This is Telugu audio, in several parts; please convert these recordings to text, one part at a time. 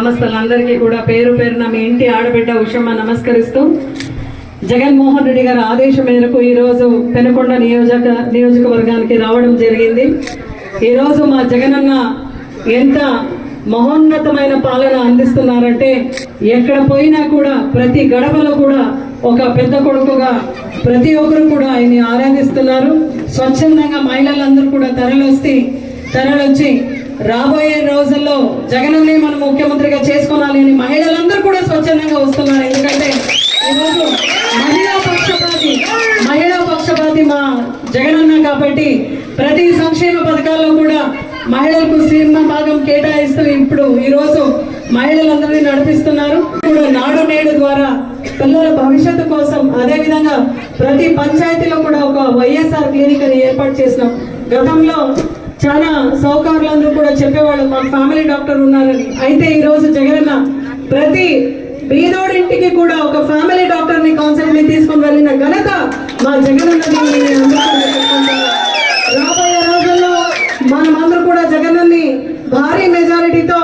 గ్రామస్తులందరికీ కూడా పేరు పేరున మీ ఇంటి ఆడబిడ్డ ఉషమ్మ నమస్కరిస్తూ, జగన్మోహన్ రెడ్డి గారి ఆదేశం మేరకు ఈరోజు పెనుకొండ నియోజకవర్గానికి రావడం జరిగింది. ఈరోజు మా జగనన్న ఎంత మహోన్నతమైన పాలన అందిస్తున్నారంటే, ఎక్కడ పోయినా కూడా ప్రతి గడపలో కూడా ఒక పెద్ద కొడుకుగా ప్రతి ఒక్కరు కూడా ఆయన్ని ఆరాధిస్తున్నారు. స్వచ్ఛందంగా మహిళలందరూ కూడా తరలొచ్చి రాబోయే రోజుల్లో జగనన్నే మనం ముఖ్యమంత్రిగా చేసుకోవాలి అని మహిళలందరూ కూడా స్వచ్ఛందంగా వస్తున్నారు. ఎందుకంటే ఈరోజు మహిళా పక్షపాతి మా జగనన్న కాబట్టి ప్రతి సంక్షేమ పథకాల్లో కూడా మహిళలకు భాగం కేటాయిస్తూ ఇప్పుడు ఈరోజు మహిళలందరినీ నడిపిస్తున్నారు. ఇప్పుడు నాడు నేడు ద్వారా పిల్లల భవిష్యత్తు కోసం, అదేవిధంగా ప్రతి పంచాయతీలో కూడా ఒక వైఎస్ఆర్ క్లినిక్ అని ఏర్పాటు చేసినాం. గతంలో చాలా సౌకర్యాలందరూ కూడా చెప్పేవాళ్ళు మా ఫ్యామిలీ డాక్టర్ ఉన్నారని. అయితే ఈరోజు జగనన్న ప్రతి బీదోడింటికి కూడా ఒక ఫ్యామిలీ డాక్టర్ ని కాన్సెప్ట్ ని తీసుకొని వెళ్ళిన ఘనత మా జగనన్నది. రాబోయే రోజుల్లో మనమందరూ కూడా జగనన్ని భారీ మెజారిటీతో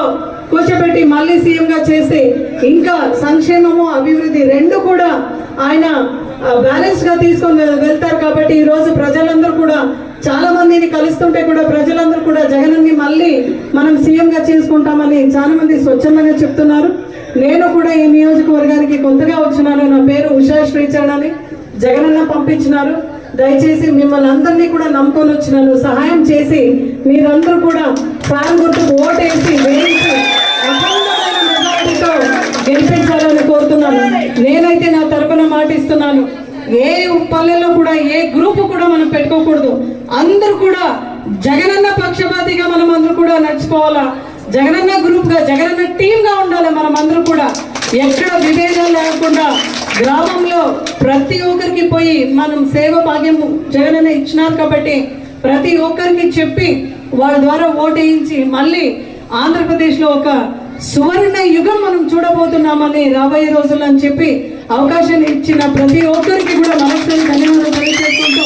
కూర్చోబెట్టి మళ్ళీ సీఎం గా చేసి ఇంకా సంక్షేమము అభివృద్ధి రెండు కూడా ఆయన బ్యాలెన్స్ గా తీసుకొని వెళ్తారు. కాబట్టి ఈ రోజు ప్రజలందరూ కూడా చాలా మందిని కలుస్తుంటే కూడా ప్రజలందరూ కూడా జగనన్ని మళ్ళీ మనం సీఎం గా చేసుకుంటామని చాలా మంది స్వచ్ఛందంగా చెప్తున్నారు. నేను కూడా ఈ నియోజకవర్గానికి కొత్తగా వచ్చినాను. నా పేరు ఉషా శ్రీచరణ్ అని జగనన్న పంపించినారు. దయచేసి మిమ్మల్ని అందరినీ కూడా నమ్ముకొని వచ్చినాను. సహాయం చేసి మీరందరూ కూడా ఫ్యాన్ గుర్తుకు ఓటేసి వేయించి మెజారిటీతో గెలిపించాలని కోరుతున్నాను. నేనైతే నా తరపున మాటిస్తున్నాను, ఏ పల్లెల్లో కూడా ఏ గ్రూప్ కూడా మనం పెట్టుకోకూడదు. అందరూ కూడా జగనన్న పక్షపాతిగా మనం అందరూ కూడా నడుచుకోవాలా. జగనన్న గ్రూప్ గా, జగనన్న టీమ్ గా ఉండాలి. మనం అందరూ కూడా ఎక్కడ విభేదాలు లేకుండా గ్రామంలో ప్రతి ఒక్కరికి పోయి మనం సేవ భాగ్యం జగనన్న ఇచ్చినారు కాబట్టి ప్రతి ఒక్కరికి చెప్పి వాళ్ళ ద్వారా ఓటేయించి మళ్ళీ ఆంధ్రప్రదేశ్ లో ఒక సువర్ణ యుగం మనం చూడబోతున్నామని రాబోయే రోజుల్లో అని చెప్పి అవకాశం ఇచ్చిన ప్రతి ఒక్కరికి కూడా మనస్సు ధన్యవాదాలు తెలియజేసుకుంటూ